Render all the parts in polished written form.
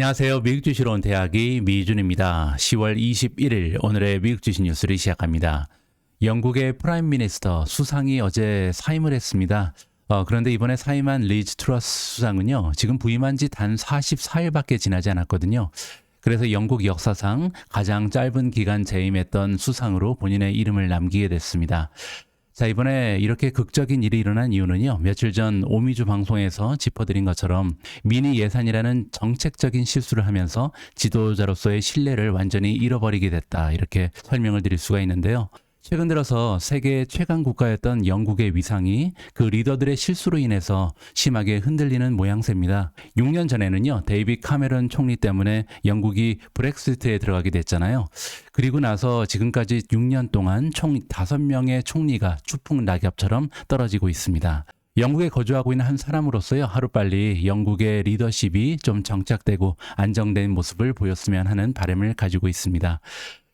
안녕하세요. 미국 주시로 온 대학의 미준입니다. 10월 21일 오늘의 미국 주식 뉴스를 시작합니다. 영국의 프라임 미니스터 수상이 어제 사임을 했습니다. 그런데 이번에 사임한 리즈 트러스 수상은요, 지금 부임한 지 단 44일밖에 지나지 않았거든요. 그래서 영국 역사상 가장 짧은 기간 재임했던 수상으로 본인의 이름을 남기게 됐습니다. 자, 이번에 이렇게 극적인 일이 일어난 이유는요, 며칠 전 오미주 방송에서 짚어드린 것처럼 미니 예산이라는 정책적인 실수를 하면서 지도자로서의 신뢰를 완전히 잃어버리게 됐다, 이렇게 설명을 드릴 수가 있는데요. 최근 들어서 세계 최강 국가였던 영국의 위상이 그 리더들의 실수로 인해서 심하게 흔들리는 모양새입니다. 6년 전에는요, 데이빗 카메론 총리 때문에 영국이 브렉시트에 들어가게 됐잖아요. 그리고 나서 지금까지 6년 동안 총 5명의 총리가 추풍 낙엽처럼 떨어지고 있습니다. 영국에 거주하고 있는 한 사람으로서요, 하루빨리 영국의 리더십이 좀 정착되고 안정된 모습을 보였으면 하는 바람을 가지고 있습니다.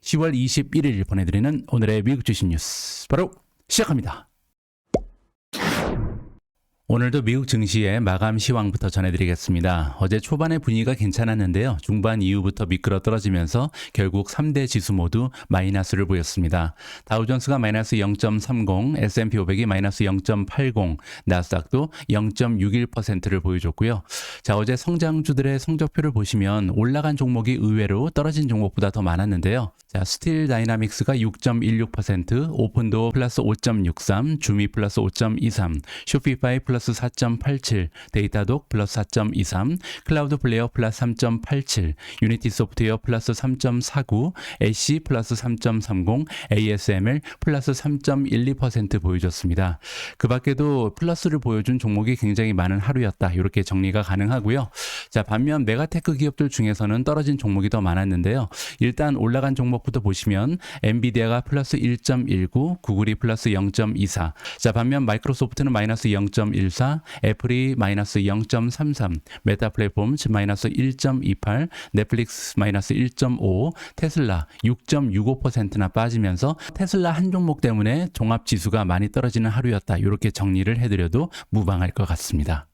10월 21일 보내드리는 오늘의 미국 주식 뉴스 바로 시작합니다. 오늘도 미국 증시의 마감 시황부터 전해드리겠습니다. 어제 초반에 분위기가 괜찮았는데요, 중반 이후부터 미끄러 떨어지면서 결국 3대 지수 모두 마이너스를 보였습니다. 다우존스가 마이너스 0.30, S&P 500이 마이너스 0.80, 나스닥도 0.61%를 보여줬고요. 자, 어제 성장주들의 성적표를 보시면 올라간 종목이 의외로 떨어진 종목보다 더 많았는데요. 자, 스틸 다이나믹스가 6.16%, 오픈도 플러스 5.63, 주미 플러스 5.23, 쇼피파이 플러스 4.87, 데이터독 플러스 4.23, 클라우드 플레이어 플러스 3.87, 유니티 소프트웨어 플러스 3.49, 애쉬 플러스 3.30, ASML 플러스 3.12% 보여줬습니다. 그 밖에도 플러스를 보여준 종목이 굉장히 많은 하루였다, 이렇게 정리가 가능하고요. 자, 반면 메가테크 기업들 중에서는 떨어진 종목이 더 많았는데요. 일단 올라간 종목부터 보시면 엔비디아가 플러스 1.19, 구글이 플러스 0.24, 자, 반면 마이크로소프트는 마이너스 0.14, 애플이 마이너스 0.33, 메타 플랫폼즈 마이너스 1.28, 넷플릭스 마이너스 1.5, 테슬라 6.65%나 빠지면서 테슬라 한 종목 때문에 종합지수가 많이 떨어지는 하루였다, 이렇게 정리를 해드려도 무방할 것 같습니다.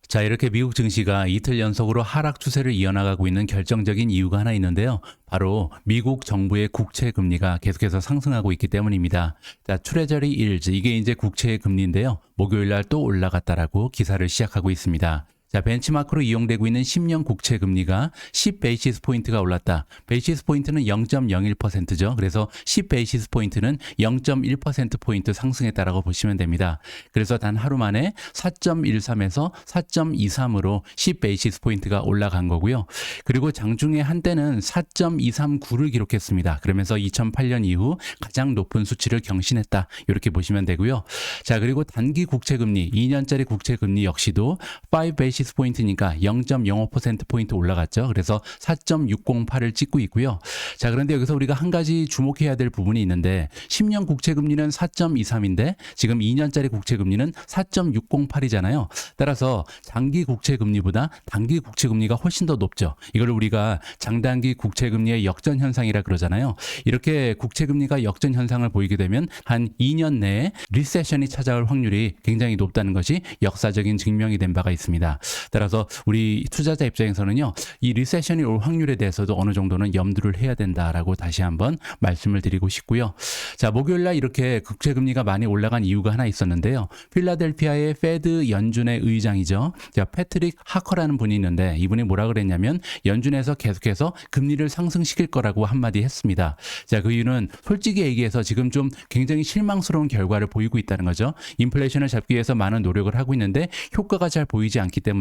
자, 이렇게 미국 증시가 이틀 연속으로 하락 추세를 이어나가고 있는 결정적인 이유가 하나 있는데요. 바로 미국 정부의 국채 금리가 계속해서 상승하고 있기 때문입니다. 자, 트레저리 일즈, 이게 이제 국채의 금리인데요. 목요일 날 또 올라갔다라고 기사를 시작하고 있습니다. 자, 벤치마크로 이용되고 있는 10년 국채 금리가 10 베이시스 포인트가 올랐다. 베이시스 포인트는 0.01%죠. 그래서 10 베이시스 포인트는 0.1% 포인트 상승했다라고 보시면 됩니다. 그래서 단 하루 만에 4.13에서 4.23으로 10 베이시스 포인트가 올라간 거고요. 그리고 장중에 한때는 4.239를 기록했습니다. 그러면서 2008년 이후 가장 높은 수치를 경신했다, 이렇게 보시면 되고요. 자, 그리고 단기 국채 금리, 2년짜리 국채 금리 역시도 5 베이시스 포인트니까 0.05%포인트 올라갔죠. 그래서 4.608을 찍고 있고요. 자, 그런데 여기서 우리가 한 가지 주목해야 될 부분이 있는데, 10년 국채금리는 4.23인데 지금 2년짜리 국채금리는 4.608이잖아요. 따라서 장기 국채금리보다 단기 국채금리가 훨씬 더 높죠. 이걸 우리가 장단기 국채금리의 역전 현상이라 그러잖아요. 이렇게 국채금리가 역전 현상을 보이게 되면 한 2년 내에 리세션이 찾아올 확률이 굉장히 높다는 것이 역사적인 증명이 된 바가 있습니다. 따라서 우리 투자자 입장에서는요, 이 리세션이 올 확률에 대해서도 어느 정도는 염두를 해야 된다라고 다시 한번 말씀을 드리고 싶고요. 자, 목요일 날 이렇게 국채 금리가 많이 올라간 이유가 하나 있었는데요. 필라델피아의 페드 연준의 의장이죠. 자, 패트릭 하커라는 분이 있는데, 이분이 뭐라 그랬냐면 연준에서 계속해서 금리를 상승시킬 거라고 한마디 했습니다. 자, 그 이유는 솔직히 얘기해서 지금 좀 굉장히 실망스러운 결과를 보이고 있다는 거죠. 인플레이션을 잡기 위해서 많은 노력을 하고 있는데 효과가 잘 보이지 않기 때문에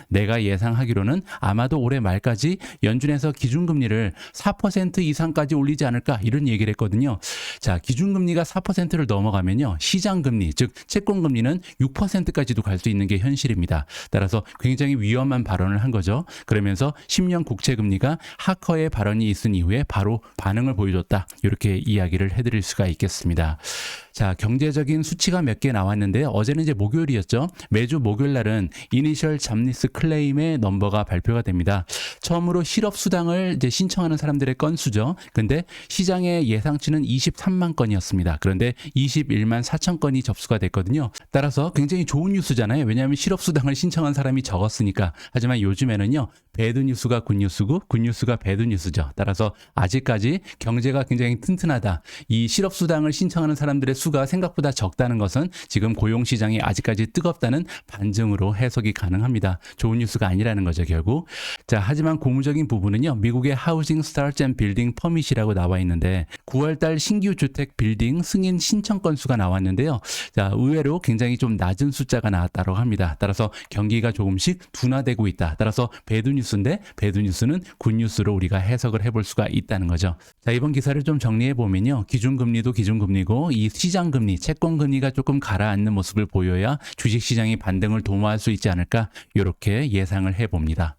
내가 예상하기로는 아마도 올해 말까지 연준에서 기준금리를 4% 이상까지 올리지 않을까, 이런 얘기를 했거든요. 자, 기준금리가 4%를 넘어가면요, 시장금리, 즉 채권금리는 6%까지도 갈 수 있는 게 현실입니다. 따라서 굉장히 위험한 발언을 한 거죠. 그러면서 10년 국채금리가 하커의 발언이 있은 이후에 바로 반응을 보여줬다, 이렇게 이야기를 해드릴 수가 있겠습니다. 자, 경제적인 수치가 몇 개 나왔는데요. 어제는 이제 목요일이었죠. 매주 목요일 날은 이니셜 잡니스 클레임의 넘버가 발표가 됩니다. 처음으로 실업수당을 이제 신청하는 사람들의 건수죠. 근데 시장의 예상치는 23만 건이었습니다. 그런데 21만 4천 건이 접수가 됐거든요. 따라서 굉장히 좋은 뉴스잖아요. 왜냐하면 실업수당을 신청한 사람이 적었으니까. 하지만 요즘에는요, 배드 뉴스가 굿 뉴스고 굿 뉴스가 배드 뉴스죠. 따라서 아직까지 경제가 굉장히 튼튼하다. 이 실업수당을 신청하는 사람들의 수가 생각보다 적다는 것은 지금 고용시장이 아직까지 뜨겁다는 반증으로 해석이 가능합니다. 좋은 뉴스가 아니라는 거죠, 결국. 자, 하지만 고무적인 부분은요, 미국의 하우징 스타트 앤 빌딩 퍼밋이라고 나와 있는데 9월달 신규 주택 빌딩 승인 신청 건수가 나왔는데요. 자, 의외로 굉장히 좀 낮은 숫자가 나왔다고 합니다. 따라서 경기가 조금씩 둔화되고 있다. 따라서 배드 뉴스인데 배드 뉴스는 굿 뉴스로 우리가 해석을 해볼 수가 있다는 거죠. 자, 이번 기사를 좀 정리해 보면요, 기준금리도 기준금리고 이 시장금리, 채권금리가 조금 가라앉는 모습을 보여야 주식시장이 반등을 도모할 수 있지 않을까, 이렇게 예상을 해봅니다.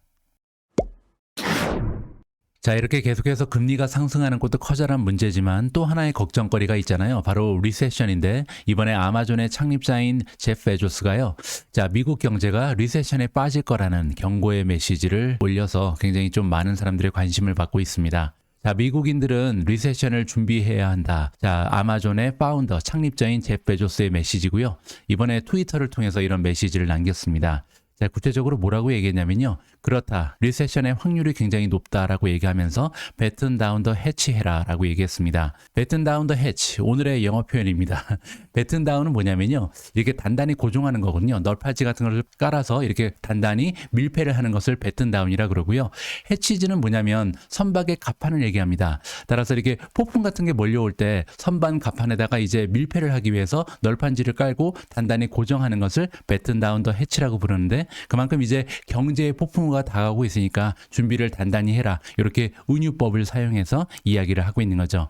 자, 이렇게 계속해서 금리가 상승하는 것도 커다란 문제지만 또 하나의 걱정거리가 있잖아요. 바로 리세션인데, 이번에 아마존의 창립자인 제프 베조스가요, 자, 미국 경제가 리세션에 빠질 거라는 경고의 메시지를 올려서 굉장히 좀 많은 사람들의 관심을 받고 있습니다. 자, 미국인들은 리세션을 준비해야 한다. 자, 아마존의 파운더, 창립자인 제프 베조스의 메시지고요. 이번에 트위터를 통해서 이런 메시지를 남겼습니다. 자, 구체적으로 뭐라고 얘기했냐면요, 그렇다, 리세션의 확률이 굉장히 높다라고 얘기하면서 배튼 다운 더 해치 해라 라고 얘기했습니다. 배튼 다운 더 해치, 오늘의 영어 표현입니다. 배튼 다운은 뭐냐면요, 이렇게 단단히 고정하는 거거든요. 널판지 같은 걸 깔아서 이렇게 단단히 밀폐를 하는 것을 배튼 다운이라 그러고요. 해치즈는 뭐냐면 선박의 갑판을 얘기합니다. 따라서 이렇게 폭풍 같은 게 몰려올 때 선반 갑판에다가 이제 밀폐를 하기 위해서 널판지를 깔고 단단히 고정하는 것을 배튼 다운 더 해치라고 부르는데, 그만큼 이제 경제의 폭풍우가 다가오고 있으니까 준비를 단단히 해라, 이렇게 은유법을 사용해서 이야기를 하고 있는 거죠.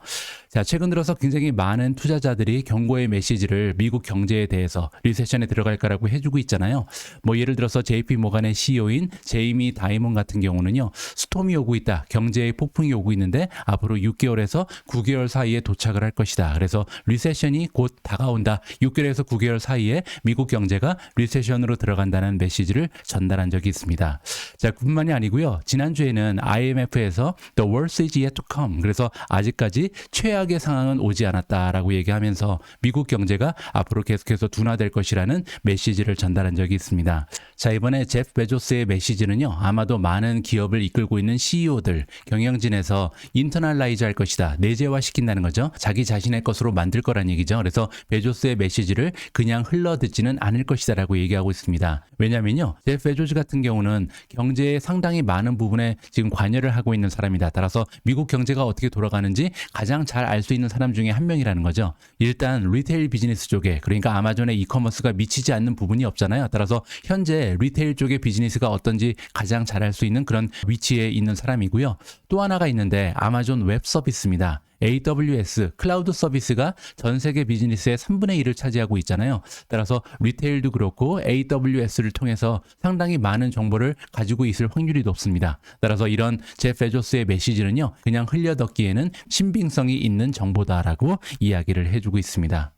자, 최근 들어서 굉장히 많은 투자자들이 경고의 메시지를 미국 경제에 대해서 리세션에 들어갈 거라고 해주고 있잖아요. 뭐 예를 들어서 JP 모간의 CEO인 제이미 다이몬 같은 경우는요, 스톰이 오고 있다, 경제의 폭풍이 오고 있는데 앞으로 6개월에서 9개월 사이에 도착을 할 것이다. 그래서 리세션이 곧 다가온다. 6개월에서 9개월 사이에 미국 경제가 리세션으로 들어간다는 메시지를 전달한 적이 있습니다. 자, 그뿐만이 아니고요, 지난주에는 IMF에서 The worst is yet to come, 그래서 아직까지 최악의 상황은 오지 않았다라고 얘기하면서 미국 경제가 앞으로 계속해서 둔화될 것이라는 메시지를 전달한 적이 있습니다. 자, 이번에 제프 베조스의 메시지는요, 아마도 많은 기업을 이끌고 있는 CEO들, 경영진에서 인터널라이즈 할 것이다, 내재화시킨다는 거죠. 자기 자신의 것으로 만들 거란 얘기죠. 그래서 베조스의 메시지를 그냥 흘러듣지는 않을 것이다 라고 얘기하고 있습니다. 왜냐면요, 제프 베조스 같은 경우는 경제의 상당히 많은 부분에 지금 관여를 하고 있는 사람이다. 따라서 미국 경제가 어떻게 돌아가는지 가장 잘 알 수 있는 사람 중에 한 명이라는 거죠. 일단 리테일 비즈니스 쪽에, 그러니까 아마존의 이커머스가 미치지 않는 부분이 없잖아요. 따라서 현재 리테일 쪽의 비즈니스가 어떤지 가장 잘 알 수 있는 그런 위치에 있는 사람이고요. 또 하나가 있는데 아마존 웹 서비스입니다. AWS, 클라우드 서비스가 전 세계 비즈니스의 3분의 1을 차지하고 있잖아요. 따라서 리테일도 그렇고 AWS를 통해서 상당히 많은 정보를 가지고 있을 확률이 높습니다. 따라서 이런 제프 베조스의 메시지는요, 그냥 흘려듣기에는 신빙성이 있는 정보다라고 이야기를 해주고 있습니다.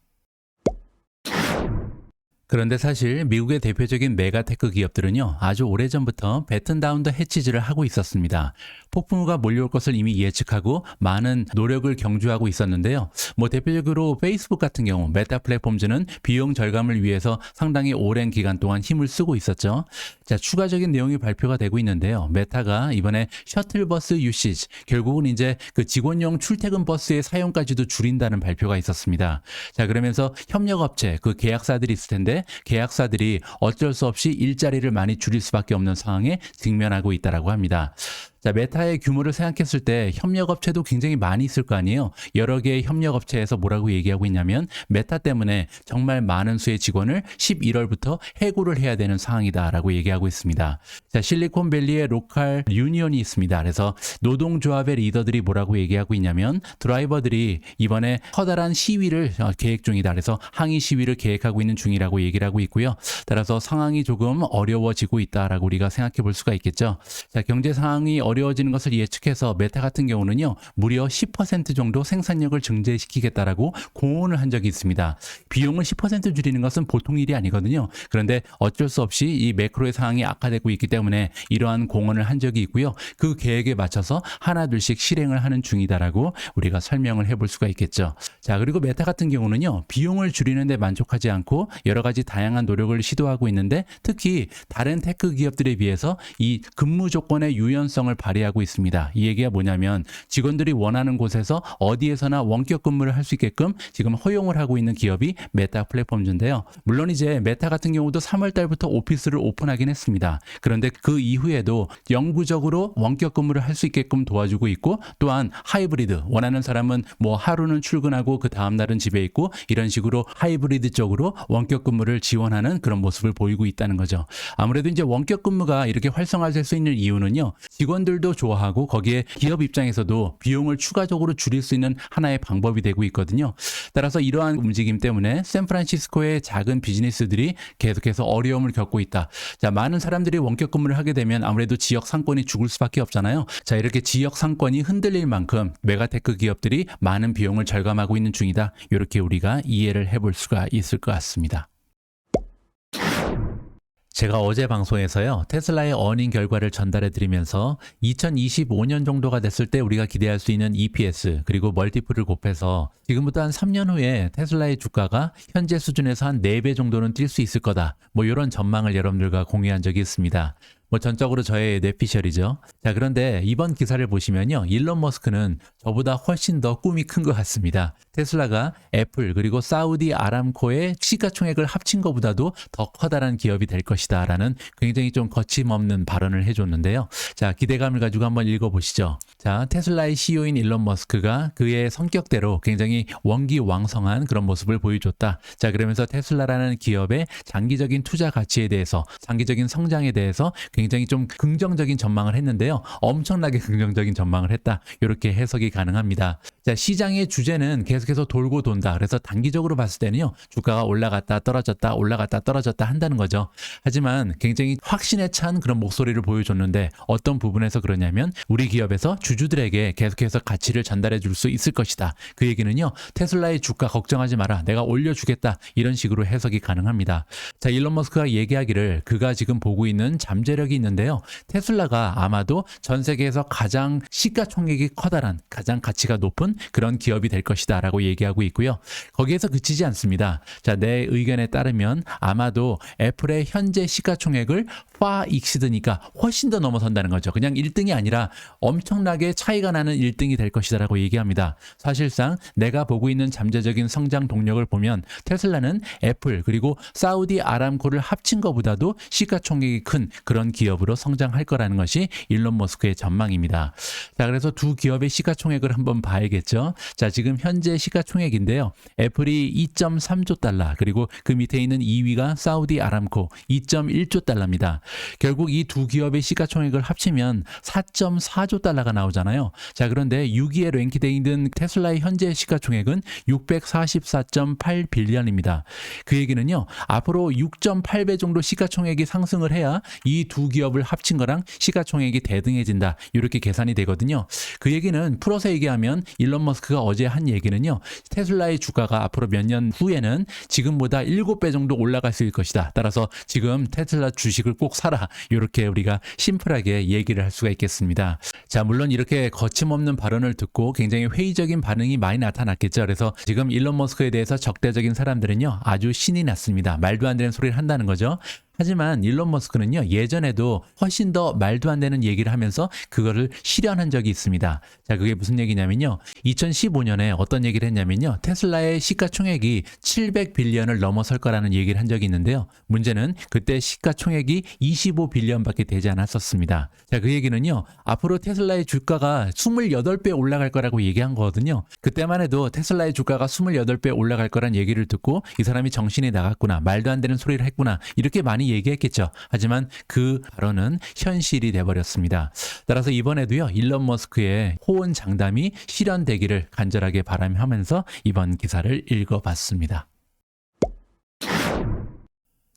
그런데 사실 미국의 대표적인 메가테크 기업들은요, 아주 오래전부터 배튼 다운 더 해치즈를 하고 있었습니다. 폭풍우가 몰려올 것을 이미 예측하고 많은 노력을 경주하고 있었는데요. 뭐 대표적으로 페이스북 같은 경우 메타 플랫폼즈는 비용 절감을 위해서 상당히 오랜 기간 동안 힘을 쓰고 있었죠. 자, 추가적인 내용이 발표가 되고 있는데요. 메타가 이번에 셔틀버스 유시지, 결국은 이제 그 직원용 출퇴근 버스의 사용까지도 줄인다는 발표가 있었습니다. 자, 그러면서 협력업체, 그 계약사들이 있을 텐데 계약사들이 어쩔 수 없이 일자리를 많이 줄일 수밖에 없는 상황에 직면하고 있다고 합니다. 자, 메타의 규모를 생각했을 때 협력업체도 굉장히 많이 있을 거 아니에요. 여러 개의 협력업체에서 뭐라고 얘기하고 있냐면 메타 때문에 정말 많은 수의 직원을 11월부터 해고를 해야 되는 상황이다라고 얘기하고 있습니다. 자, 실리콘밸리의 로컬 유니언이 있습니다. 그래서 노동조합의 리더들이 뭐라고 얘기하고 있냐면 드라이버들이 이번에 커다란 시위를 계획 중이다. 그래서 항의 시위를 계획하고 있는 중이라고 얘기를 하고 있고요. 따라서 상황이 조금 어려워지고 있다라고 우리가 생각해 볼 수가 있겠죠. 자, 경제 상황이 어려워지는 것을 예측해서 메타 같은 경우는요, 무려 10% 정도 생산력을 증대시키겠다라고 공언을 한 적이 있습니다. 비용을 10% 줄이는 것은 보통 일이 아니거든요. 그런데 어쩔 수 없이 이 매크로의 상황이 악화되고 있기 때문에 이러한 공언을 한 적이 있고요. 그 계획에 맞춰서 하나둘씩 실행을 하는 중이다라고 우리가 설명을 해볼 수가 있겠죠. 자, 그리고 메타 같은 경우는요, 비용을 줄이는 데 만족하지 않고 여러 가지 다양한 노력을 시도하고 있는데, 특히 다른 테크 기업들에 비해서 이 근무 조건의 유연성을 발휘하고 있습니다. 이 얘기가 뭐냐면 직원들이 원하는 곳에서 어디에서나 원격 근무를 할 수 있게끔 지금 허용을 하고 있는 기업이 메타 플랫폼즈인데요. 물론 이제 메타 같은 경우도 3월 달부터 오피스를 오픈하긴 했습니다. 그런데 그 이후에도 영구적으로 원격 근무를 할 수 있게끔 도와주고 있고, 또한 하이브리드, 원하는 사람은 뭐 하루는 출근하고 그 다음 날은 집에 있고, 이런 식으로 하이브리드 쪽으로 원격 근무를 지원하는 그런 모습을 보이고 있다는 거죠. 아무래도 이제 원격 근무가 이렇게 활성화될 수 있는 이유는요, 직원들도 좋아하고 거기에 기업 입장에서도 비용을 추가적으로 줄일 수 있는 하나의 방법이 되고 있거든요. 따라서 이러한 움직임 때문에 샌프란시스코의 작은 비즈니스들이 계속해서 어려움을 겪고 있다. 자, 많은 사람들이 원격 근무를 하게 되면 아무래도 지역 상권이 죽을 수밖에 없잖아요. 자, 이렇게 지역 상권이 흔들릴 만큼 메가테크 기업들이 많은 비용을 절감하고 있는 중이다. 이렇게 우리가 이해를 해볼 수가 있을 것 같습니다. 제가 어제 방송에서요, 테슬라의 어닝 결과를 전달해 드리면서 2025년 정도가 됐을 때 우리가 기대할 수 있는 EPS 그리고 멀티플을 곱해서 지금부터 한 3년 후에 테슬라의 주가가 현재 수준에서 한 4배 정도는 뛸 수 있을 거다. 뭐 이런 전망을 여러분들과 공유한 적이 있습니다. 뭐 전적으로 저의 뇌피셜이죠. 자, 그런데 이번 기사를 보시면요, 일론 머스크는 저보다 훨씬 더 꿈이 큰 것 같습니다. 테슬라가 애플 그리고 사우디 아람코의 시가총액을 합친 것보다도 더 커다란 기업이 될 것이다 라는 굉장히 좀 거침없는 발언을 해줬는데요. 자, 기대감을 가지고 한번 읽어보시죠. 자, 테슬라의 CEO인 일론 머스크가 그의 성격대로 굉장히 원기왕성한 그런 모습을 보여줬다. 자, 그러면서 테슬라라는 기업의 장기적인 투자 가치에 대해서, 장기적인 성장에 대해서 굉장히 좀 긍정적인 전망을 했는데요. 엄청나게 긍정적인 전망을 했다. 이렇게 해석이 가능합니다. 자, 시장의 주제는 계속해서 돌고 돈다. 그래서 단기적으로 봤을 때는요, 주가가 올라갔다 떨어졌다 올라갔다 떨어졌다 한다는 거죠. 하지만 굉장히 확신에 찬 그런 목소리를 보여줬는데, 어떤 부분에서 그러냐면 우리 기업에서 주주들에게 계속해서 가치를 전달해 줄 수 있을 것이다. 그 얘기는요, 테슬라의 주가 걱정하지 마라, 내가 올려주겠다, 이런 식으로 해석이 가능합니다. 자, 일론 머스크가 얘기하기를 그가 지금 보고 있는 잠재력이 있는데요, 테슬라가 아마도 전 세계에서 가장 시가총액이 커다란, 가장 가치가 높은 그런 기업이 될 것이다 라고 얘기하고 있고요. 거기에서 그치지 않습니다. 자, 내 의견에 따르면 아마도 애플의 현재 시가총액을 far exceed니까 훨씬 더 넘어선다는 거죠. 그냥 1등이 아니라 엄청나게 차이가 나는 1등이 될 것이다 라고 얘기합니다. 사실상 내가 보고 있는 잠재적인 성장 동력을 보면 테슬라는 애플 그리고 사우디 아람코를 합친 것보다도 시가총액이 큰 그런 기업으로 성장할 거라는 것이 일론 머스크의 전망입니다. 자, 그래서 두 기업의 시가총액을 한번 봐야겠죠. 자, 지금 현재 시가총액인데요, 애플이 2.3조 달러, 그리고 그 밑에 있는 2위가 사우디 아람코 2.1조 달러입니다. 결국 이 두 기업의 시가총액을 합치면 4.4조 달러가 나오잖아요. 자, 그런데 6위에 랭크되어 있는 테슬라의 현재 시가총액은 644.8 빌리언입니다. 그 얘기는요, 앞으로 6.8배 정도 시가총액이 상승을 해야 이 두 기업을 합친 거랑 시가총액이 대등해진다, 이렇게 계산이 되거든요. 그 얘기는 풀어서 얘기하면 일론 머스크가 어제 한 얘기는요, 테슬라의 주가가 앞으로 몇 년 후에는 지금보다 7배 정도 올라갈 수 있을 것이다. 따라서 지금 테슬라 주식을 꼭 사라, 이렇게 우리가 심플하게 얘기를 할 수가 있겠습니다. 자, 물론 이렇게 거침없는 발언을 듣고 굉장히 회의적인 반응이 많이 나타났겠죠. 그래서 지금 일론 머스크에 대해서 적대적인 사람들은요, 아주 신이 났습니다. 말도 안 되는 소리를 한다는 거죠. 하지만 일론 머스크는요, 예전에도 훨씬 더 말도 안 되는 얘기를 하면서 그거를 실현한 적이 있습니다. 자, 그게 무슨 얘기냐면요, 2015년에 어떤 얘기를 했냐면요, 테슬라의 시가총액이 700빌리언을 넘어설 거라는 얘기를 한 적이 있는데요, 문제는 그때 시가총액이 25빌리언밖에 되지 않았었습니다. 자, 그 얘기는요, 앞으로 테슬라의 주가가 28배 올라갈 거라고 얘기한 거거든요. 그때만 해도 테슬라의 주가가 28배 올라갈 거란 얘기를 듣고 이 사람이 정신이 나갔구나, 말도 안 되는 소리를 했구나, 이렇게 많이 얘기했겠죠. 하지만 그 발언은 현실이 돼버렸습니다. 따라서 이번에도요, 일론 머스크의 호언장담이 실현되기를 간절하게 바라면서 이번 기사를 읽어봤습니다.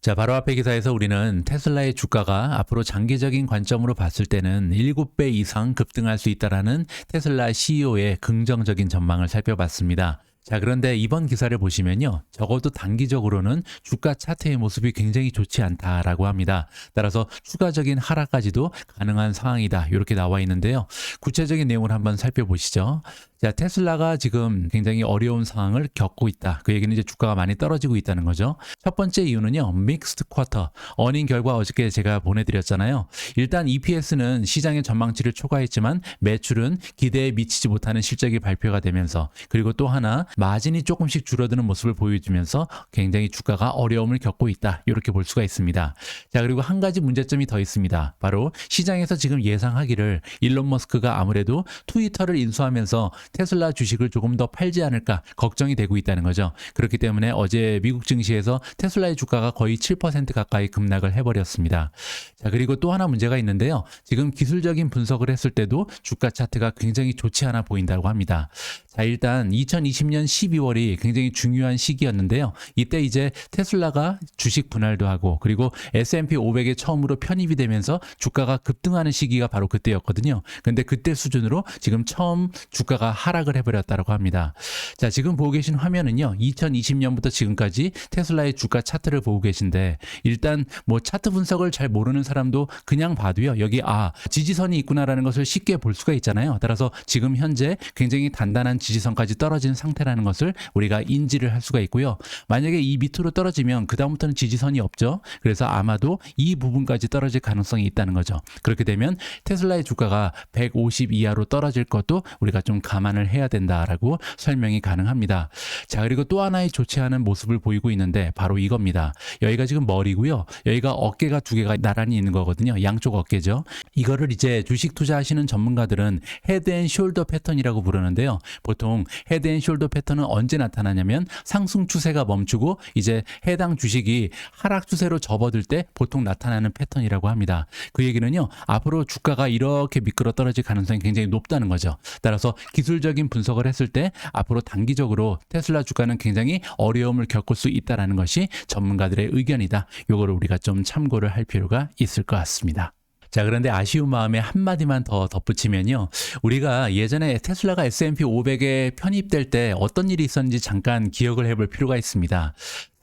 자, 바로 앞에 기사에서 우리는 테슬라의 주가가 앞으로 장기적인 관점으로 봤을 때는 7배 이상 급등할 수 있다라는 테슬라 CEO의 긍정적인 전망을 살펴봤습니다. 자, 그런데 이번 기사를 보시면요. 적어도 단기적으로는 주가 차트의 모습이 굉장히 좋지 않다라고 합니다. 따라서 추가적인 하락까지도 가능한 상황이다. 이렇게 나와 있는데요. 구체적인 내용을 한번 살펴보시죠. 자, 테슬라가 지금 굉장히 어려운 상황을 겪고 있다. 그 얘기는 이제 주가가 많이 떨어지고 있다는 거죠. 첫 번째 이유는요. 믹스드 쿼터. 어닝 결과 어저께 제가 보내드렸잖아요. 일단 EPS는 시장의 전망치를 초과했지만 매출은 기대에 미치지 못하는 실적이 발표가 되면서 그리고 또 하나 마진이 조금씩 줄어드는 모습을 보여주면서 굉장히 주가가 어려움을 겪고 있다. 이렇게 볼 수가 있습니다. 자, 그리고 한 가지 문제점이 더 있습니다. 바로 시장에서 지금 예상하기를 일론 머스크가 아무래도 트위터를 인수하면서 테슬라 주식을 조금 더 팔지 않을까 걱정이 되고 있다는 거죠. 그렇기 때문에 어제 미국 증시에서 테슬라의 주가가 거의 7% 가까이 급락을 해버렸습니다. 자, 그리고 또 하나 문제가 있는데요. 지금 기술적인 분석을 했을 때도 주가 차트가 굉장히 좋지 않아 보인다고 합니다. 자, 일단 2020년 12월이 굉장히 중요한 시기였는데요. 이때 이제 테슬라가 주식 분할도 하고 그리고 S&P 500에 처음으로 편입이 되면서 주가가 급등하는 시기가 바로 그때였거든요. 근데 그때 수준으로 지금 처음 주가가 하락을 해버렸다고 합니다. 자, 지금 보고 계신 화면은요. 2020년부터 지금까지 테슬라의 주가 차트를 보고 계신데 일단 뭐 차트 분석을 잘 모르는 사람도 그냥 봐도요. 여기 지지선이 있구나라는 것을 쉽게 볼 수가 있잖아요. 따라서 지금 현재 굉장히 단단한 지지선까지 떨어진 상태라는 것을 우리가 인지를 할 수가 있고요. 만약에 이 밑으로 떨어지면 그다음부터는 지지선이 없죠. 그래서 아마도 이 부분까지 떨어질 가능성이 있다는 거죠. 그렇게 되면 테슬라의 주가가 150 이하로 떨어질 것도 우리가 좀 감안을 해야 된다라고 설명이 가능합니다. 자, 그리고 또 하나의 좋지 않은 모습을 보이고 있는데 바로 이겁니다. 여기가 지금 머리고요. 여기가 어깨가 두 개가 나란히 있는 거거든요. 양쪽 어깨죠. 이거를 이제 주식 투자하시는 전문가들은 헤드 앤 숄더 패턴이라고 부르는데요. 보통 헤드 앤 숄더 패턴은 언제 나타나냐면 상승 추세가 멈추고 이제 해당 주식이 하락 추세로 접어들 때 보통 나타나는 패턴이라고 합니다. 그 얘기는요. 앞으로 주가가 이렇게 미끄러 떨어질 가능성이 굉장히 높다는 거죠. 따라서 기술적인 분석을 했을 때 앞으로 단기적으로 테슬라 주가는 굉장히 어려움을 겪을 수 있다는 것이 전문가들의 의견이다. 이거를 우리가 좀 참고를 할 필요가 있을 것 같습니다. 자, 그런데 아쉬운 마음에 한마디만 더 덧붙이면요. 우리가 예전에 테슬라가 S&P 500에 편입될 때 어떤 일이 있었는지 잠깐 기억을 해볼 필요가 있습니다.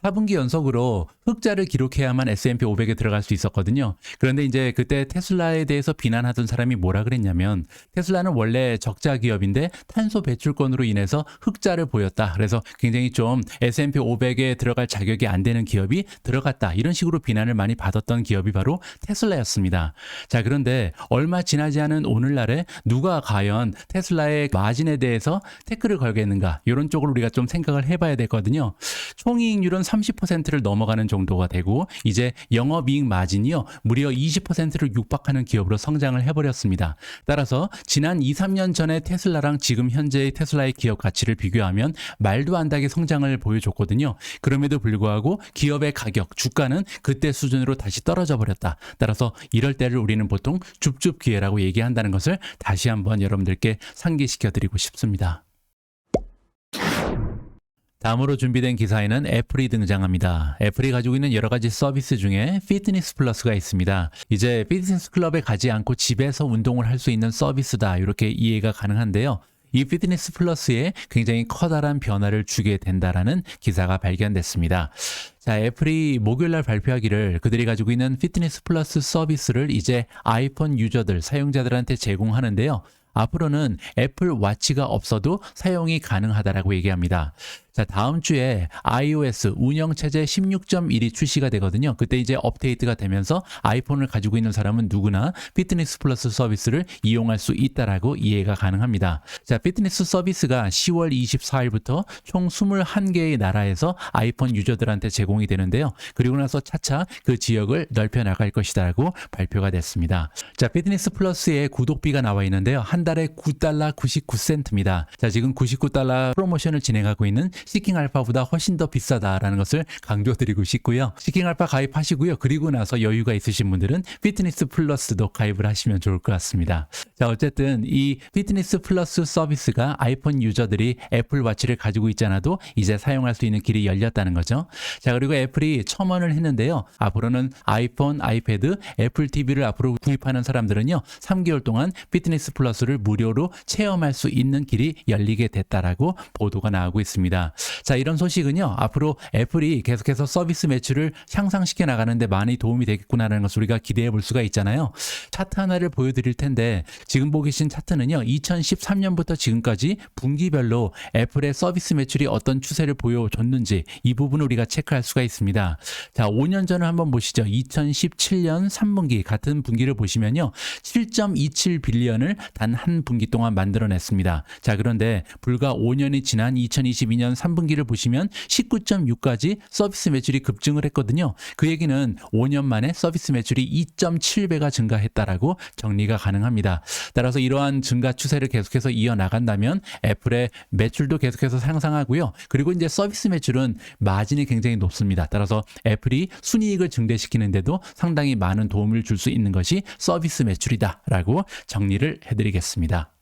4분기 연속으로 흑자를 기록해야만 S&P 500에 들어갈 수 있었거든요. 그런데 이제 그때 테슬라에 대해서 비난하던 사람이 뭐라 그랬냐면 테슬라는 원래 적자 기업인데 탄소 배출권으로 인해서 흑자를 보였다. 그래서 굉장히 좀 S&P 500에 들어갈 자격이 안 되는 기업이 들어갔다. 이런 식으로 비난을 많이 받았던 기업이 바로 테슬라였습니다. 자, 그런데 얼마 지나지 않은 오늘날에 누가 과연 테슬라의 마진에 대해서 태클을 걸겠는가? 이런 쪽으로 우리가 좀 생각을 해봐야 되거든요. 총이익률은 30%를 넘어가는 정도가 되고 이제 영업이익 마진이요 무려 20%를 육박하는 기업으로 성장을 해버렸습니다. 따라서 지난 2, 3년 전에 테슬라랑 지금 현재의 테슬라의 기업 가치를 비교하면 말도 안 되게 성장을 보여줬거든요. 그럼에도 불구하고 기업의 가격, 주가는 그때 수준으로 다시 떨어져 버렸다. 따라서 이럴 때를 우리는 보통 줍줍 기회라고 얘기한다는 것을 다시 한번 여러분들께 상기시켜 드리고 싶습니다. 다음으로 준비된 기사에는 애플이 등장합니다. 애플이 가지고 있는 여러 가지 서비스 중에 피트니스 플러스가 있습니다. 이제 피트니스 클럽에 가지 않고 집에서 운동을 할 수 있는 서비스다. 이렇게 이해가 가능한데요. 이 피트니스 플러스에 굉장히 커다란 변화를 주게 된다라는 기사가 발견됐습니다. 자, 애플이 목요일날 발표하기를 그들이 가지고 있는 피트니스 플러스 서비스를 이제 아이폰 유저들, 사용자들한테 제공하는데요. 앞으로는 애플 워치가 없어도 사용이 가능하다라고 얘기합니다. 자, 다음 주에 iOS 운영체제 16.1이 출시가 되거든요. 그때 이제 업데이트가 되면서 아이폰을 가지고 있는 사람은 누구나 피트니스 플러스 서비스를 이용할 수 있다라고 이해가 가능합니다. 자, 피트니스 서비스가 10월 24일부터 총 21개의 나라에서 아이폰 유저들한테 제공이 되는데요. 그리고 나서 차차 그 지역을 넓혀 나갈 것이다라고 발표가 됐습니다. 자, 피트니스 플러스에 구독비가 나와 있는데요. 한 달에 $9.99입니다. 자, 지금 $99 프로모션을 진행하고 있는 시킹알파보다 훨씬 더 비싸다라는 것을 강조드리고 싶고요. 시킹알파 가입하시고요. 그리고 나서 여유가 있으신 분들은 피트니스 플러스도 가입을 하시면 좋을 것 같습니다. 자, 어쨌든 이 피트니스 플러스 서비스가 아이폰 유저들이 애플워치를 가지고 있지 않아도 이제 사용할 수 있는 길이 열렸다는 거죠. 자, 그리고 애플이 첨언을 했는데요. 앞으로는 아이폰, 아이패드, 애플 TV를 앞으로 구입하는 사람들은요, 3개월 동안 피트니스 플러스를 무료로 체험할 수 있는 길이 열리게 됐다라고 보도가 나오고 있습니다. 자, 이런 소식은요, 앞으로 애플이 계속해서 서비스 매출을 향상시켜 나가는데 많이 도움이 되겠구나라는 것을 우리가 기대해 볼 수가 있잖아요. 차트 하나를 보여드릴 텐데, 지금 보고 계신 차트는요, 2013년부터 지금까지 분기별로 애플의 서비스 매출이 어떤 추세를 보여줬는지 이 부분을 우리가 체크할 수가 있습니다. 자, 5년 전을 한번 보시죠. 2017년 3분기 같은 분기를 보시면요, 7.27 빌리언을 단 한 분기 동안 만들어냈습니다. 자, 그런데 불과 5년이 지난 2022년 3분기를 보시면 19.6까지 서비스 매출이 급증을 했거든요. 그 얘기는 5년 만에 서비스 매출이 2.7배가 증가했다라고 정리가 가능합니다. 따라서 이러한 증가 추세를 계속해서 이어나간다면 애플의 매출도 계속해서 상승하고요. 그리고 이제 서비스 매출은 마진이 굉장히 높습니다. 따라서 애플이 순이익을 증대시키는데도 상당히 많은 도움을 줄 수 있는 것이 서비스 매출이다라고 정리를 해드리겠습니다.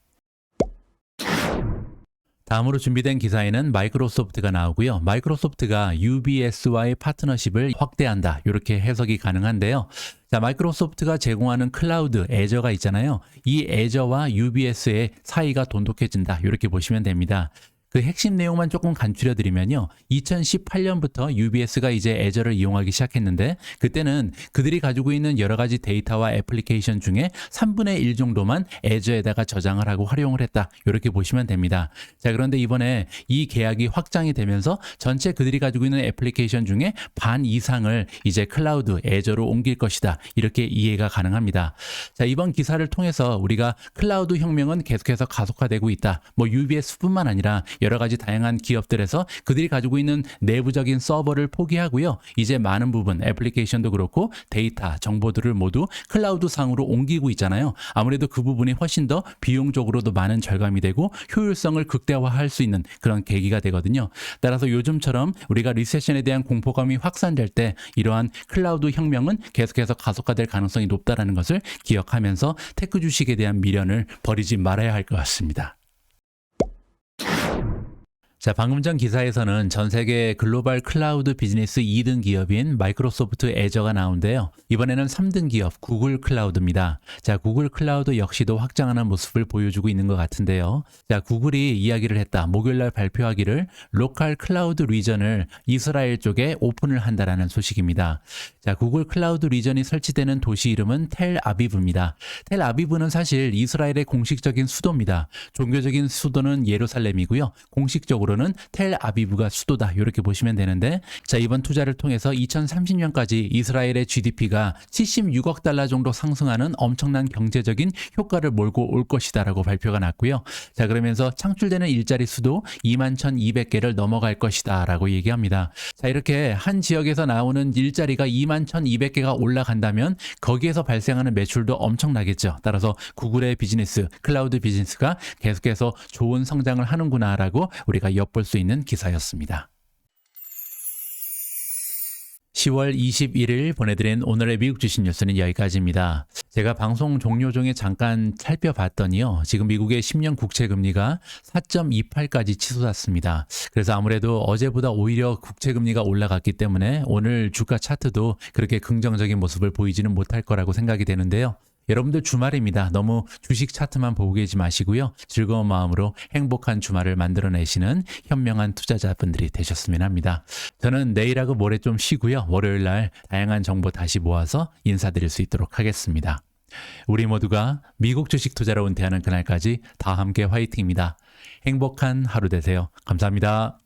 다음으로 준비된 기사에는 마이크로소프트가 나오고요. 마이크로소프트가 UBS와의 파트너십을 확대한다. 이렇게 해석이 가능한데요. 자, 마이크로소프트가 제공하는 클라우드 애저가 있잖아요. 이 애저와 UBS의 사이가 돈독해진다. 이렇게 보시면 됩니다. 그 핵심 내용만 조금 간추려 드리면요. 2018년부터 UBS가 이제 애저를 이용하기 시작했는데, 그때는 그들이 가지고 있는 여러 가지 데이터와 애플리케이션 중에 3분의 1 정도만 애저에다가 저장을 하고 활용을 했다. 이렇게 보시면 됩니다. 자, 그런데 이번에 이 계약이 확장이 되면서 전체 그들이 가지고 있는 애플리케이션 중에 반 이상을 이제 클라우드 애저로 옮길 것이다. 이렇게 이해가 가능합니다. 자, 이번 기사를 통해서 우리가 클라우드 혁명은 계속해서 가속화되고 있다. UBS뿐만 아니라 여러 가지 다양한 기업들에서 그들이 가지고 있는 내부적인 서버를 포기하고요. 이제 많은 부분 애플리케이션도 그렇고 데이터, 정보들을 모두 클라우드 상으로 옮기고 있잖아요. 아무래도 그 부분이 훨씬 더 비용적으로도 많은 절감이 되고 효율성을 극대화할 수 있는 그런 계기가 되거든요. 따라서 요즘처럼 우리가 리세션에 대한 공포감이 확산될 때 이러한 클라우드 혁명은 계속해서 가속화될 가능성이 높다는 것을 기억하면서 테크 주식에 대한 미련을 버리지 말아야 할 것 같습니다. 자, 방금 전 기사에서는 전 세계 글로벌 클라우드 비즈니스 2등 기업인 마이크로소프트 애저가 나오는데요. 이번에는 3등 기업 구글 클라우드입니다. 자, 구글 클라우드 역시도 확장하는 모습을 보여주고 있는 것 같은데요. 자, 구글이 이야기를 했다. 목요일날 발표하기를 로컬 클라우드 리전을 이스라엘 쪽에 오픈을 한다라는 소식입니다. 자, 구글 클라우드 리전이 설치되는 도시 이름은 텔아비브입니다. 텔아비브는 사실 이스라엘의 공식적인 수도입니다. 종교적인 수도는 예루살렘이고요. 공식적으로는 텔아비브가 수도다. 이렇게 보시면 되는데, 자, 이번 투자를 통해서 2030년까지 이스라엘의 GDP가 76억 달러 정도 상승하는 엄청난 경제적인 효과를 몰고 올 것이다라고 발표가 났고요. 자, 그러면서 창출되는 일자리 수도 21,200개를 넘어갈 것이다라고 얘기합니다. 자, 이렇게 한 지역에서 나오는 일자리가 21,200개가 올라간다면 거기에서 발생하는 매출도 엄청나겠죠. 따라서 구글의 비즈니스, 클라우드 비즈니스가 계속해서 좋은 성장을 하는구나라고 우리가 엿볼 수 있는 기사였습니다. 10월 21일 보내드린 오늘의 미국 주식 뉴스는 여기까지입니다. 제가 방송 종료 중에 잠깐 살펴봤더니요. 지금 미국의 10년 국채 금리가 4.28까지 치솟았습니다. 그래서 아무래도 어제보다 오히려 국채 금리가 올라갔기 때문에 오늘 주가 차트도 그렇게 긍정적인 모습을 보이지는 못할 거라고 생각이 되는데요. 여러분들 주말입니다. 너무 주식 차트만 보고 계지 마시고요. 즐거운 마음으로 행복한 주말을 만들어내시는 현명한 투자자분들이 되셨으면 합니다. 저는 내일하고 모레 좀 쉬고요. 월요일 날 다양한 정보 다시 모아서 인사드릴 수 있도록 하겠습니다. 우리 모두가 미국 주식 투자로 은퇴하는 그날까지 다 함께 화이팅입니다. 행복한 하루 되세요. 감사합니다.